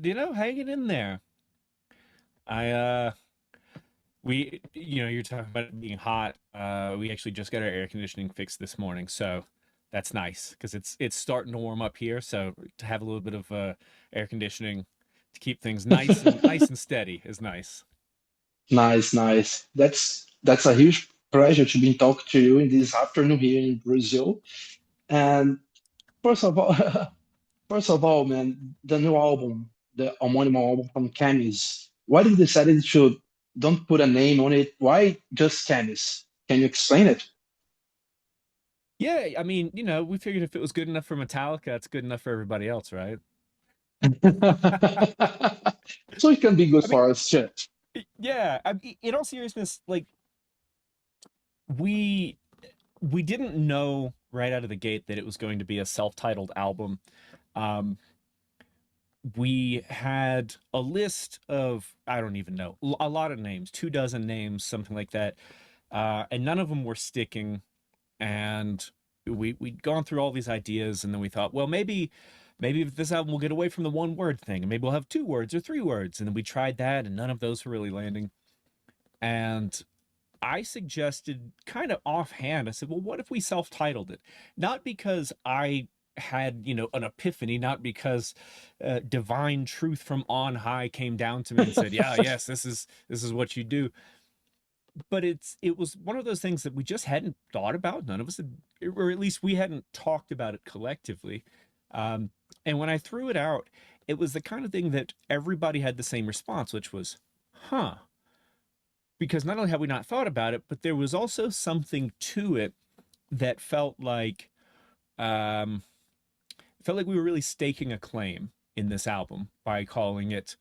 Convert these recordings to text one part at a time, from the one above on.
hanging in there. I you're talking about it being hot. We actually just got our air conditioning fixed this morning, so that's nice because it's starting to warm up here. So to have a little bit of air conditioning to keep things nice and steady is nice. Nice, nice. That's a huge pleasure to be talking to you in this afternoon here in Brazil. And first of all, first of all, man, the new album, the homônimo album from Khemmis. Why did you decide to don't put a name on it? Why just Khemmis? Can you explain it? Yeah, I mean, we figured if it was good enough for Metallica, it's good enough for everybody else, right? So it can be good I mean, for us too. yeah. In all seriousness, like we we didn't know right out of the gate that it was going to be a self-titled album. Um, we had a list of, I don't even know, a lot of names, 2 dozen names, something like that, and none of them were sticking. And we'd gone through all these ideas, and then we thought, well, maybe if this album will get away from the one word thing, and maybe we'll have 2 words or 3 words. And then we tried that, and none of those were really landing. And I suggested kind of offhand, I said, well, what if we self titled it? Not because I had, an epiphany, not because divine truth from on high came down to me and said, yeah, yes, this is what you do. But it was one of those things that we just hadn't thought about. None of us had, or at least we hadn't talked about it collectively. Um, and when I threw it out, it was the kind of thing that everybody had the same response, which was, huh, because not only had we not thought about it, but there was also something to it that um, felt like we were really staking a claim in this album by calling it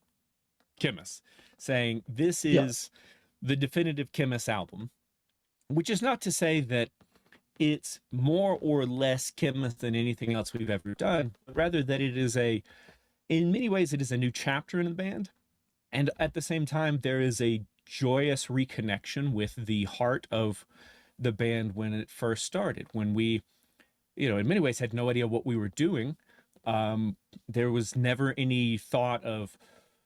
Khemmis, saying this Yeah. is the definitive Khemmis album, which is not to say that it's more or less Khemmis than anything else we've ever done, but rather that in many ways, it is a new chapter in the band. And at the same time, there is a joyous reconnection with the heart of the band when it first started, when we, in many ways had no idea what we were doing. There was never any thought of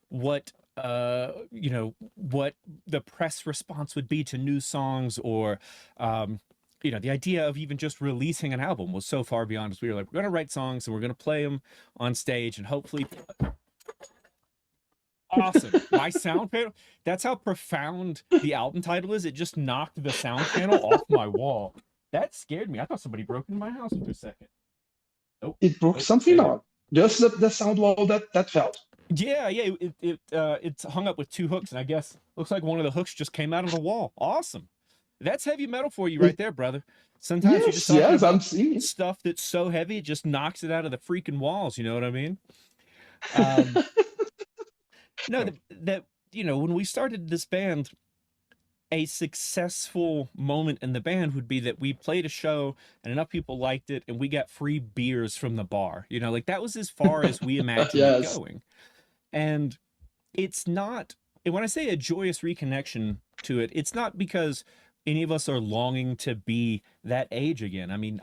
what what the press response would be to new songs, or the idea of even just releasing an album was so far beyond us. We were like, we're going to write songs and we're going to play them on stage, and hopefully awesome. My sound panel. That's how profound the album title is. It just knocked the sound panel off my wall. That scared me. I thought somebody broke into my house for a second. Nope. It broke Nope. something They, out. Just the sound wall that felt. yeah, yeah. It's hung up with 2 hooks, and I guess looks like one of the hooks just came out of the wall. Awesome. That's heavy metal for you right there, brother. Sometimes you're just Yes, talking yes, I'm about seeing stuff that's so heavy it just knocks it out of the freaking walls. You know what I mean? Um, no, when we started this band, a successful moment in the band would be that we played a show and enough people liked it and we got free beers from the bar. Like that was as far as we it. imagined it Yes. going. And it's not, and when I say a joyous reconnection to it, it's not because any of us are longing to be that age again. I mean,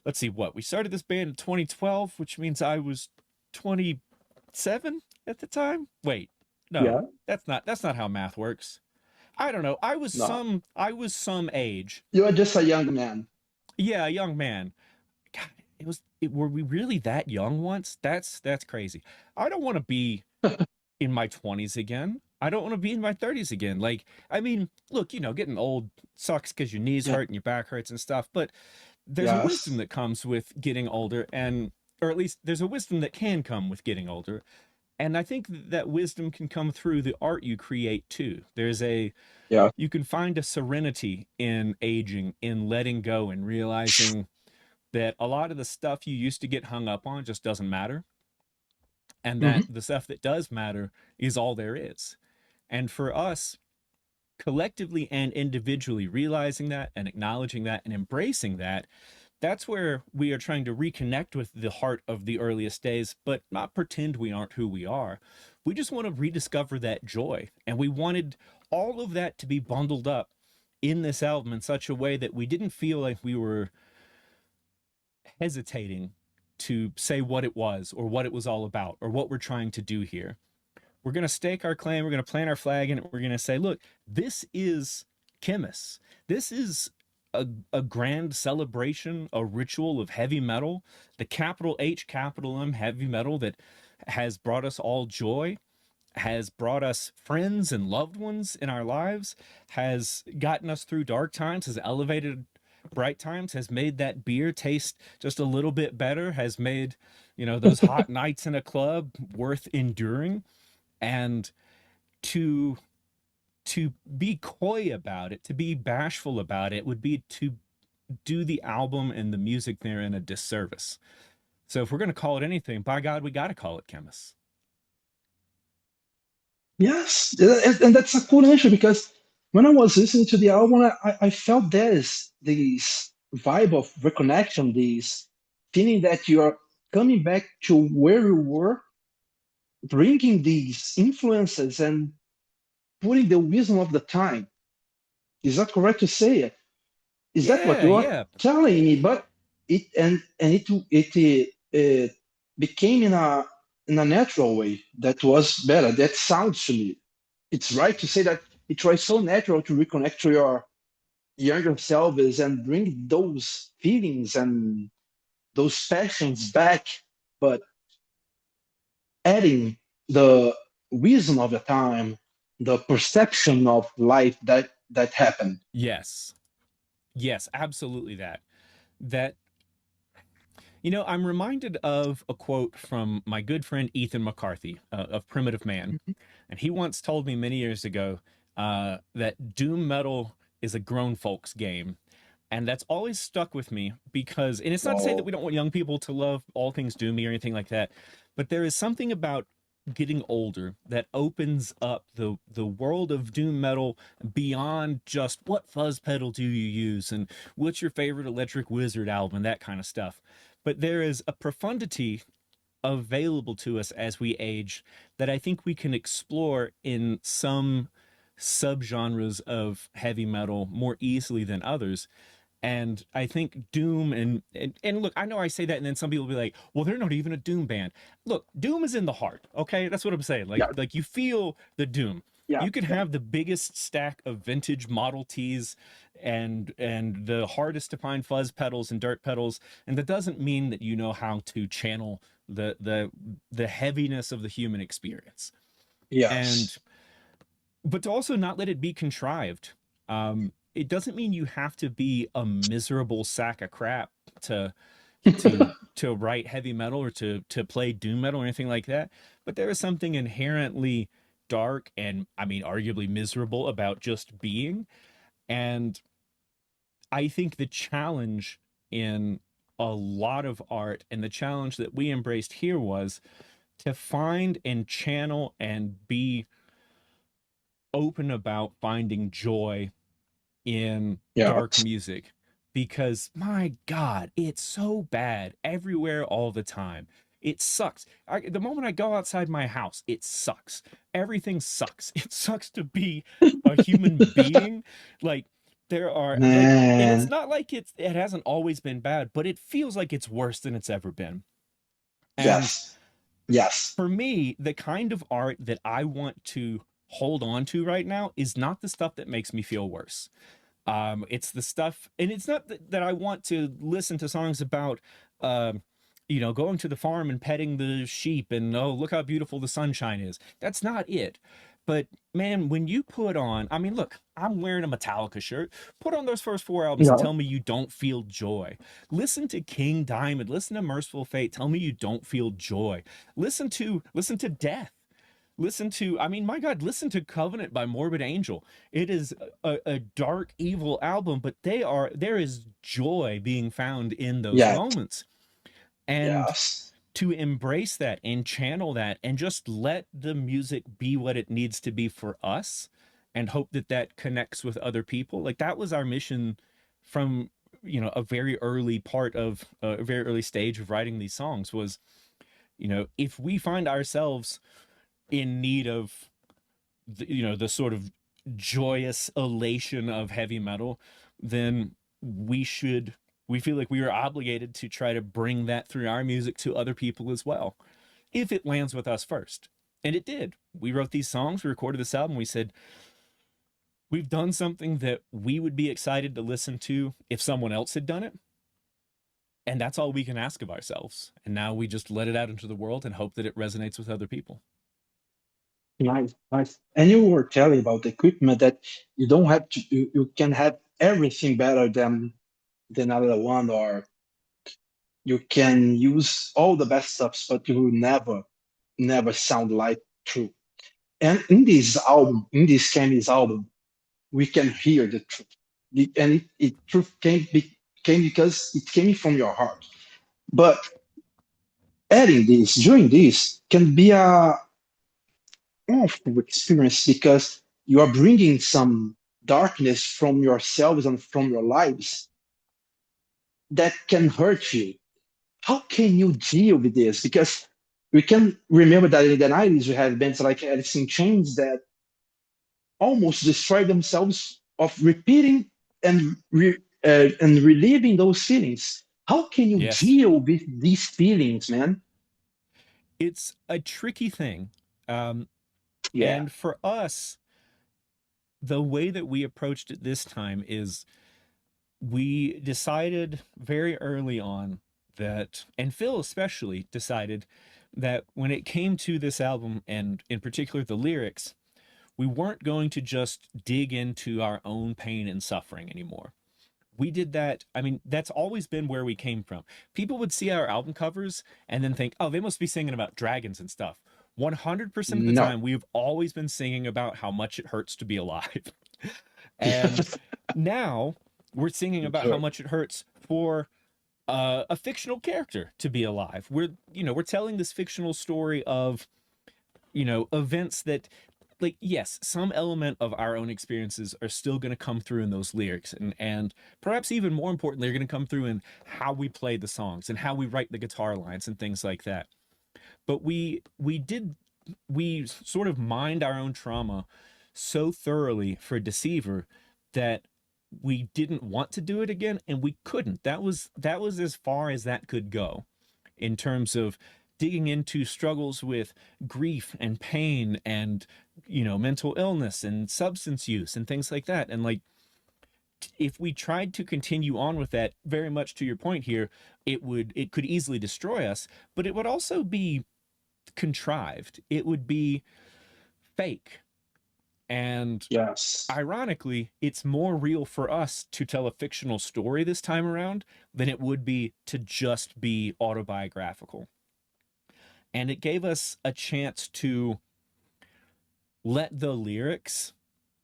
let's see, what we started this band in 2012, which means I was 27 at the time. Wait, no, Yeah. that's not how math works. I don't know. I was No. some age. You are just a young man. Yeah, a young man. God, were we really that young once? That's crazy. I don't want to be in my 20s again. I don't want to be in my 30s again. Like, I mean, look, getting old sucks because your knees Yeah. hurt and your back hurts and stuff, but there's a wisdom Yes. that comes with getting older, or at least there's a wisdom that can come with getting older. And I think that wisdom can come through the art you create too. Yeah. You can find a serenity in aging, in letting go and realizing that a lot of the stuff you used to get hung up on just doesn't matter, and that Hmm. the stuff that does matter is all there is. And for us, collectively and individually, realizing that and acknowledging that and embracing that, that's where we are trying to reconnect with the heart of the earliest days, but not pretend we aren't who we are. We just want to rediscover that joy. And we wanted all of that to be bundled up in this album in such a way that we didn't feel like we were hesitating to say what it was or what it was all about or what we're trying to do here. We're going to stake our claim. We're going to plant our flag in it. We're going to say, look, this is Khemmis. This is a grand celebration, a ritual of heavy metal, the capital H, capital M heavy metal that has brought us all joy, has brought us friends and loved ones in our lives, has gotten us through dark times, has elevated bright times, has made that beer taste just a little bit better, has made, those hot nights in a club worth enduring. And to be coy about it, to be bashful about it, would be to do the album and the music therein a disservice. So if we're going to call it anything, by God, we got to call it Khemmis. Yes, and that's a cool answer because when I was listening to the album, I felt this vibe of reconnection, this feeling that you are coming back to where you were, bringing these influences and putting the wisdom of the time. Is that correct to say? Is that what Yeah, you are yeah. telling me? But it became in a natural way that was better. That sounds to me. It's right to say that it was so natural to reconnect to your younger selves and bring those feelings and those passions back, but adding the wisdom of the time, the perception of life that happened. Yes. Yes, absolutely that I'm reminded of a quote from my good friend Ethan McCarthy of Primitive Man, and he once told me many years ago that doom metal is a grown folks game, and that's always stuck with me because, and it's not to say that Wow. we don't want young people to love all things doomy or anything like that, but there is something about getting older that opens up the world of doom metal beyond just what fuzz pedal do you use and what's your favorite Electric Wizard album, that kind of stuff. But there is a profundity available to us as we age that I think we can explore in some subgenres of heavy metal more easily than others. And I think Doom and look, I know I say that, and then some people will be like, "Well, they're not even a Doom band." Look, Doom is in the heart. Okay, that's what I'm saying. Like Yeah, like you feel the Doom. yeah, You can yeah, have the biggest stack of vintage Model Ts and the hardest to find fuzz pedals and dirt pedals, and that doesn't mean that you know how to channel the heaviness of the human experience. And yes, but to also not let it be contrived. It doesn't mean you have to be a miserable sack of crap to to write heavy metal or to play doom metal or anything like that. But there is something inherently dark and I mean arguably miserable about just being. And I think the challenge in a lot of art and the challenge that we embraced here was to find and channel and be open about finding joy in dark yes, music because my God, it's so bad everywhere all the time. It sucks. The moment I go outside my house, it sucks. Everything sucks. It sucks to be a human being. Like there are like, and it's man, not like it hasn't always been bad, but it feels like it's worse than it's ever been. And yes, yes, for me, the kind of art that I want to hold on to right now is not the stuff that makes me feel worse. It's the stuff, and it's not that I want to listen to songs about, going to the farm and petting the sheep and oh, look how beautiful the sunshine is. That's not it. But man, when you put on, I mean, look, I'm wearing a Metallica shirt. Put on those first four albums and yeah, tell me you don't feel joy. Listen to King Diamond. Listen to Merciful Fate. Tell me you don't feel joy. Listen to Death. Listen to, I mean, my God, listen to Covenant by Morbid Angel. It is a dark, evil album, but there is joy being found in those yes, moments. And yes, to embrace that and channel that and just let the music be what it needs to be for us and hope that that connects with other people. Like that was our mission from, a very early part of a very early stage of writing these songs was, if we find ourselves in need of the sort of joyous elation of heavy metal, then we should we feel like we are obligated to try to bring that through our music to other people as well, if it lands with us first. And it did. We wrote these songs, we recorded this album, we said, we've done something that we would be excited to listen to if someone else had done it. And that's all we can ask of ourselves. And now we just let it out into the world and hope that it resonates with other people. Nice, nice. And you were telling about the equipment that you don't have to, you can have everything better than another one, or you can use all the best stuff, but you will never sound like true. And in this album, in this Khemmis album, we can hear the truth. And it truth came because it came from your heart. But adding this, doing this, can be a awful experience because you are bringing some darkness from yourselves and from your lives that can hurt you. How can you deal with this? Because we can remember that in the 90s, we had bands like Alice in Chains that almost destroyed themselves of repeating and reliving those feelings. How can you Yes. deal with these feelings, man? It's a tricky thing. Um, Yeah. and for us, the way that we approached it this time is we decided very early on that, and Phil especially decided that when it came to this album, and in particular the lyrics, we weren't going to just dig into our own pain and suffering anymore. We did that. I mean, that's always been where we came from. People would see our album covers and then think, oh, they must be singing about dragons and stuff. 100% of the No. time, we've always been singing about how much it hurts to be alive. And now we're singing about how Good. much it hurts for a fictional character to be alive. We're telling this fictional story of, events that, like, yes, some element of our own experiences are still going to come through in those lyrics, and perhaps even more importantly, are going to come through in how we play the songs and how we write the guitar lines and things like that. But we sort of mined our own trauma so thoroughly for Deceiver that we didn't want to do it again, and we couldn't. That was as far as that could go in terms of digging into struggles with grief and pain and mental illness and substance use and things like that. And like, if we tried to continue on with that, very much to your point here, it could easily destroy us, but it would also be contrived. It would be fake. And Yes. ironically, it's more real for us to tell a fictional story this time around than it would be to just be autobiographical. And it gave us a chance to let the lyrics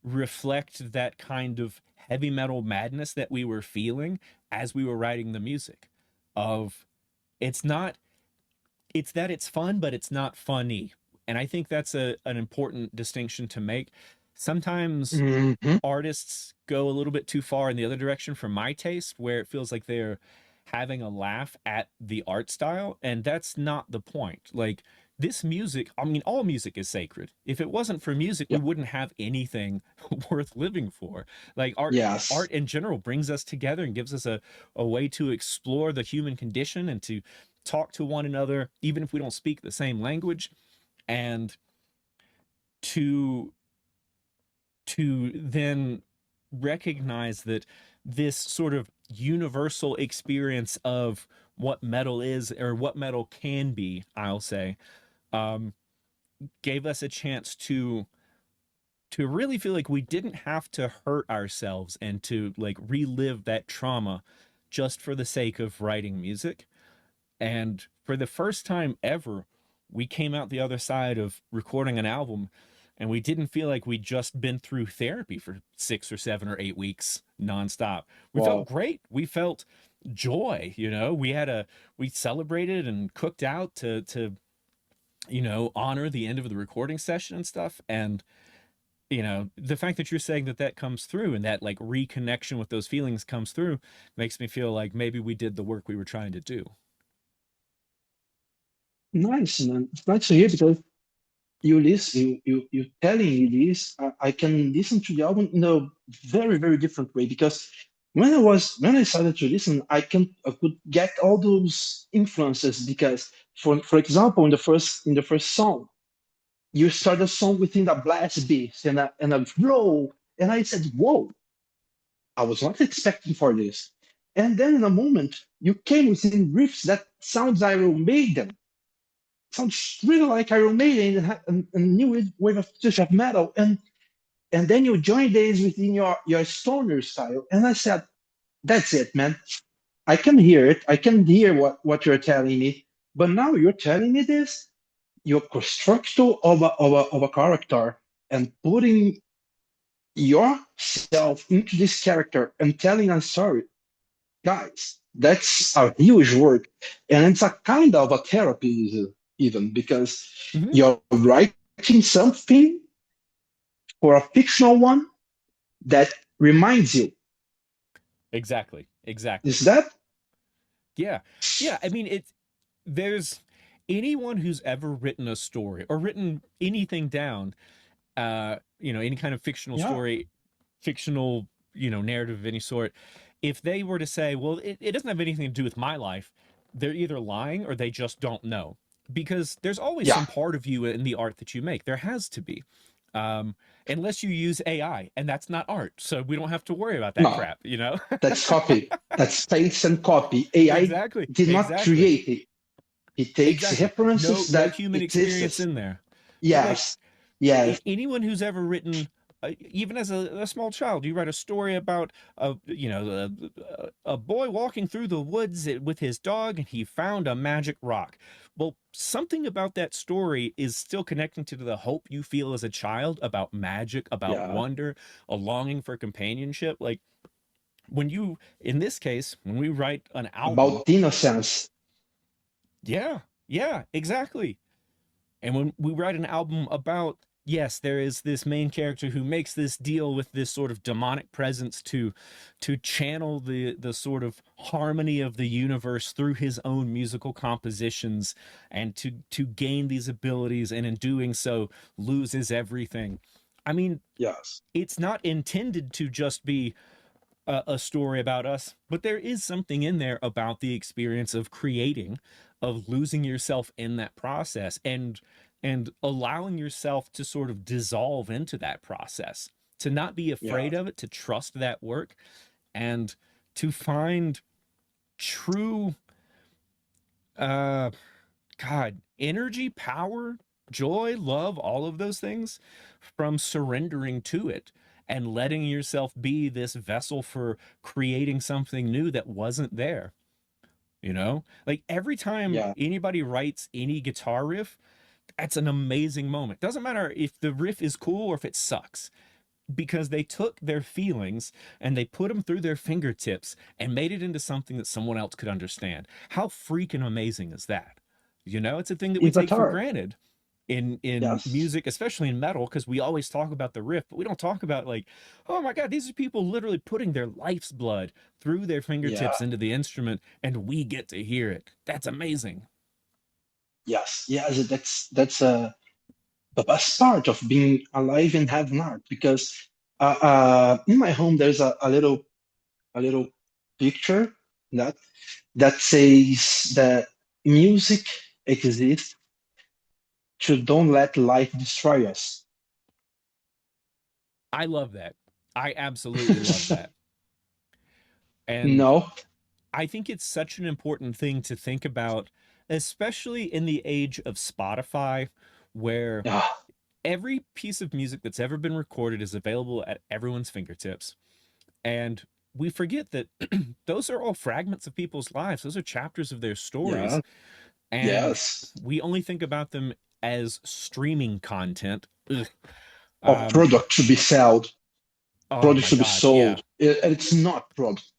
reflect that kind of heavy metal madness that we were feeling as we were writing the music. Of, it's not, it's that it's fun, but it's not funny. And I think that's an important distinction to make. Sometimes Hmm. artists go a little bit too far in the other direction for my taste, where it feels like they're having a laugh at the art style, and that's not the point. Like, this music, I mean, all music is sacred. If it wasn't for music, we Yeah. wouldn't have anything worth living for. Like, art Yes. in general brings us together and gives us a way to explore the human condition and to talk to one another even if we don't speak the same language, and to then recognize that this sort of universal experience of what metal is, or what metal can be, I'll say, um, gave us a chance to really feel like we didn't have to hurt ourselves and to like relive that trauma just for the sake of writing music. And for the first time ever, we came out the other side of recording an album, and we didn't feel like we'd just been through therapy for 6 or 7 or 8 weeks nonstop. We felt Wow. great. We felt joy, we celebrated and cooked out to honor the end of the recording session and stuff. And the fact that you're saying that that comes through, and that like reconnection with those feelings comes through, makes me feel like maybe we did the work we were trying to do. Nice, man. It's nice to hear because you listen, you telling me this. I can listen to the album in a very, very different way because when I started to listen, I could get all those influences because for example in the first song you start the song within a blast beat and a roll, and I said, "Whoa, I was not expecting for this." And then in a moment you came within riffs that sounds Iron Maiden, sounds really like Iron Maiden and new wave of future of metal, and then you join this within your stoner style, and I said, "That's it, man. I can hear it. I can hear what you're telling me. But now you're telling me this, your construction of a character and putting yourself into this character and telling a story, guys, that's a huge work. And it's a kind of a therapy, even because Hmm. you're writing something for a fictional one that reminds you. Exactly. Exactly. Is that? Yeah. Yeah. I mean, there's anyone who's ever written a story or written anything down, any kind of fictional Yeah. story, fictional, narrative of any sort, if they were to say, well, it doesn't have anything to do with my life, they're either lying or they just don't know. Because there's always Yeah. some part of you in the art that you make. There has to be. Um, unless you use AI, and that's not art. So we don't have to worry about that No, crap, you know? that's copy. That's paste and copy. AI Exactly. did not Exactly. create it. It takes Exactly. No, references no that human experience exists. in there. So like Yes. Yes. anyone who's ever written, even as a small child, you write a story about a boy walking through the woods with his dog and he found a magic rock. Well, something about that story is still connecting to the hope you feel as a child about magic, about Yeah. wonder, a longing for companionship. Like in this case, when we write an album, About innocence. yeah, yeah, exactly. And when we write an album about, yes, there is this main character who makes this deal with this sort of demonic presence to channel the sort of harmony of the universe through his own musical compositions and to gain these abilities, and in doing so loses everything. I mean, Yes. it's not intended to just be a story about us, but there is something in there about the experience of creating, of losing yourself in that process, and allowing yourself to sort of dissolve into that process, to not be Yeah. afraid of it, to trust that work, and to find true uh energy, power, joy, love, all of those things from surrendering to it and letting yourself be this vessel for creating something new that wasn't there. Like every time Yeah. anybody writes any guitar riff, that's an amazing moment. Doesn't matter if the riff is cool or if it sucks, because they took their feelings and they put them through their fingertips and made it into something that someone else could understand. How freaking amazing is that? It's a thing that we It's a take for third. granted in Yes. music, especially in metal, because we always talk about the riff, but we don't talk about, like, oh my god, these are people literally putting their life's blood through their Yeah. fingertips into the instrument, and we get to hear it. That's amazing. Yes. Yes. That's the best part of being alive and having art because in my home there's a little picture that that says that music exists to don't let life destroy us. I love that. I absolutely love that. And No. I think it's such an important thing to think about, especially in the age of Spotify, where Ah, every piece of music that's ever been recorded is available at everyone's fingertips. And we forget that those are all fragments of people's lives, those are chapters of their yeah. stories. And Yes. we only think about them as streaming content. Ugh. Or Um, product to be sold, oh product my to be God, yeah. sold. It's not product.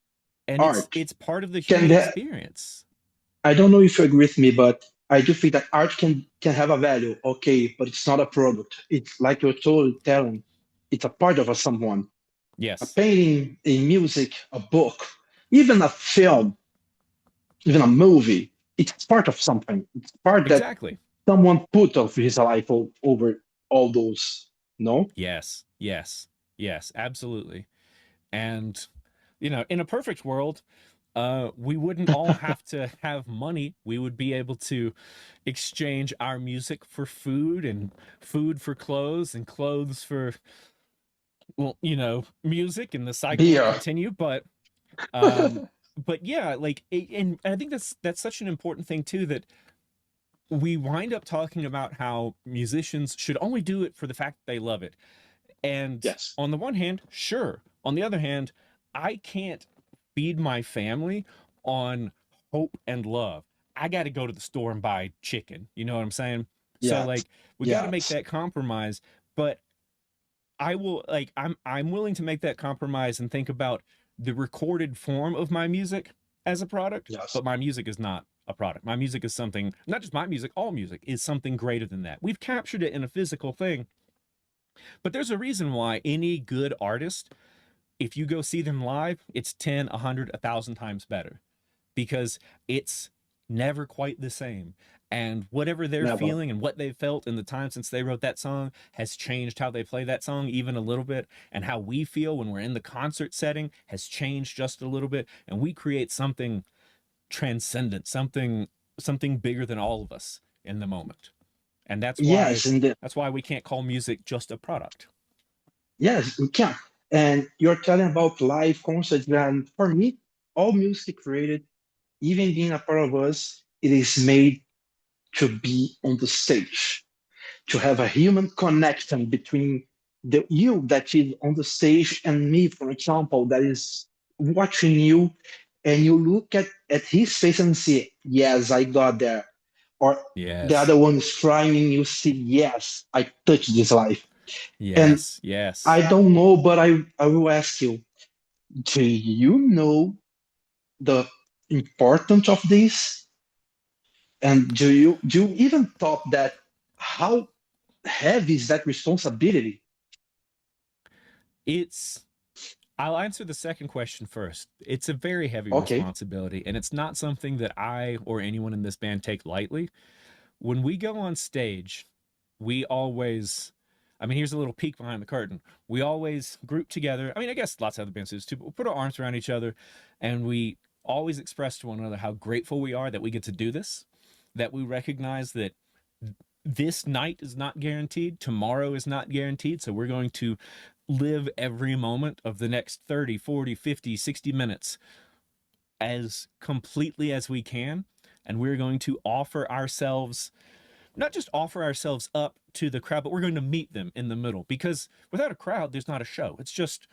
And it's Art it's part of the can human be. experience. I don't know if you agree with me, but I do think that art can have a value, okay, but it's not a product. It's like you're totally telling. It's a part of a someone. A Yes, painting, a music, a book, even a film, even a movie. It's part of something. It's part that exactly. someone put of his life over all those. No? Yes, yes, yes, absolutely. And In a perfect world, we wouldn't all have to have money. We would be able to exchange our music for food, and food for clothes, and clothes for, well, music, and the cycle would Beer. continue. Um, but yeah, like, and I think that's such an important thing too, that we wind up talking about how musicians should only do it for the fact that they love it. And Yes. on the one hand, sure. On the other hand, I can't feed my family on hope and love. I got to go to the store and buy chicken. You know what I'm saying? So Yes. like we got to make Yes. that compromise, but I'm willing to make that compromise and think about the recorded form of my music as a product, Yes. but my music is not a product. My music is something, not just my music, all music is something greater than that. We've captured it in a physical thing, but there's a reason why any good artist, if you go see them live, it's 10, 100, 1,000 times better, because it's never quite the same. And whatever they're Never. feeling and what they've felt in the time since they wrote that song has changed how they play that song even a little bit. And how we feel when we're in the concert setting has changed just a little bit. And we create something transcendent, something bigger than all of us in the moment. And that's why Yes, and the, that's why we can't call music just a product. yes, we can. And you're telling about live concerts, and for me, all music created, even being a part of us, it is made to be on the stage, to have a human connection between the you that is on the stage and me, for example, that is watching you, and you look at his face and say, yes, I got there. Or the Yes. other one is crying, you see, yes, I touched this life. And Yes. Yes. I don't know, but I will ask you, do you know the importance of this? And do you even thought that how heavy is that responsibility? It's I'll answer the second question first. It's a very heavy Okay. responsibility, and it's not something that I or anyone in this band take lightly. When we go on stage, we always, I mean, here's a little peek behind the curtain. We always group together. I mean, I guess lots of other bands do this too, but we put our arms around each other, and we always express to one another how grateful we are that we get to do this, that we recognize that this night is not guaranteed, tomorrow is not guaranteed, so we're going to live every moment of the next 30, 40, 50, 60 minutes as completely as we can, and we're going to offer ourselves, not just offer ourselves up to the crowd, but we're going to meet them in the middle, because without a crowd there's not a show. It's just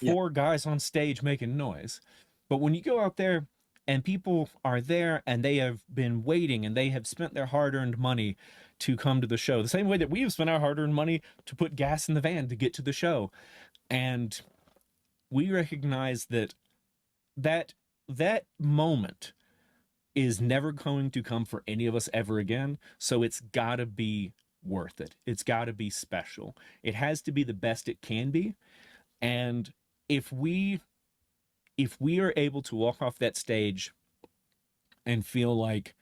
Yeah. four guys on stage making noise. But when you go out there and people are there and they have been waiting and they have spent their hard-earned money to come to the show, the same way that we have spent our hard-earned money to put gas in the van to get to the show, and we recognize that that moment is never going to come for any of us ever again. So it's got to be worth it. It's got to be special. It has to be the best it can be. And if we if we are able to walk off that stage and feel like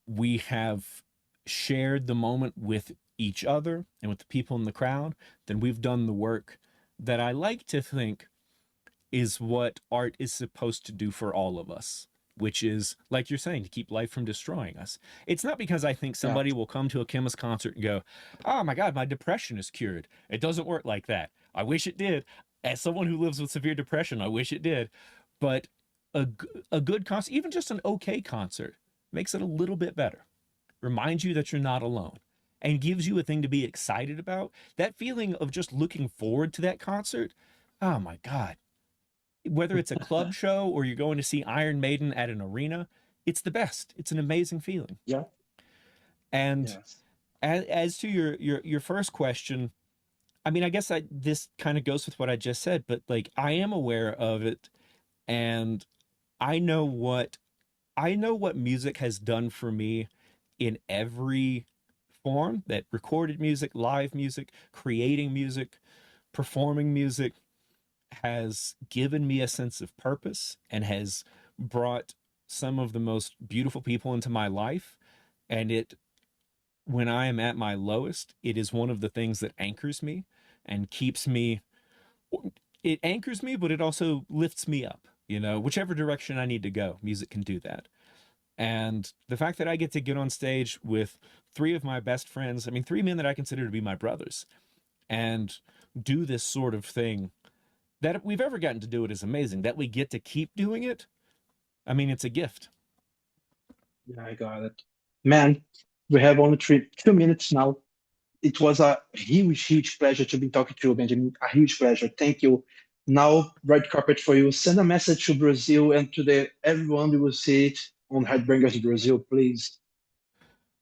we have shared the moment with each other and with the people in the crowd, then we've done the work that I like to think is what art is supposed to do for all of us, which is, like you're saying, to keep life from destroying us. It's not because I think Yeah. somebody will come to a Khemmis concert and go, oh my God, my depression is cured. It doesn't work like that. I wish it did. As someone who lives with severe depression, I wish it did. But a good concert, even just an okay concert, makes it a little bit better. Reminds you that you're not alone and gives you a thing to be excited about. That feeling of just looking forward to that concert. Oh my God, whether it's a club show or you're going to see Iron Maiden at an arena, it's the best. It's an amazing feeling. Yeah. And Yes. as to your first question, I mean, I guess this kind of goes with what I just said, but like I am aware of it, and I know what I know what music has done for me in every form, that recorded music, live music, creating music, performing music, has given me a sense of purpose and has brought some of the most beautiful people into my life. And when I am at my lowest, it is one of the things that anchors me and keeps me. it anchors me, but it also lifts me up. You know, whichever direction I need to go, music can do that. And the fact that I get to get on stage with three of my best friends, I mean, three men that I consider to be my brothers, and do this sort of thing, that we've ever gotten to do it is amazing. That we get to keep doing it, I mean, it's a gift. Yeah, I got it. Man, we have only 2 minutes now. It was a huge, huge pleasure to be talking to you, Benjamin. A huge pleasure. Thank you. Now, red carpet for you. Send a message to Brazil and to the everyone who will see it on Headbangers Brazil, please.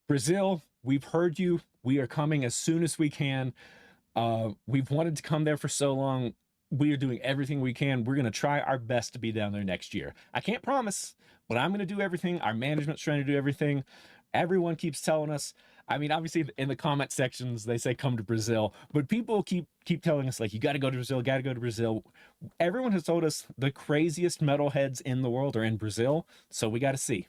Brazil, we've heard you. We are coming as soon as we can. We've wanted to come there for so long. We are doing everything we can. We're going to try our best to be down there next year. I can't promise, but I'm going to do everything. Our management's trying to do everything. Everyone keeps telling us. I mean, obviously, in the comment sections, they say come to Brazil, but people keep telling us like you got to go to Brazil, got to go to Brazil. Everyone has told us the craziest metalheads in the world are in Brazil, so we got to see.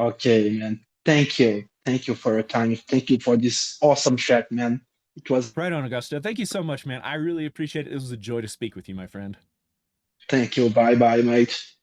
Okay, man. Thank you. Thank you for your time. Thank you for this awesome chat, man. It was, Right on, Augusto. Thank you so much, man. I really appreciate it. It was a joy to speak with you, my friend. thank you. Bye bye, mate.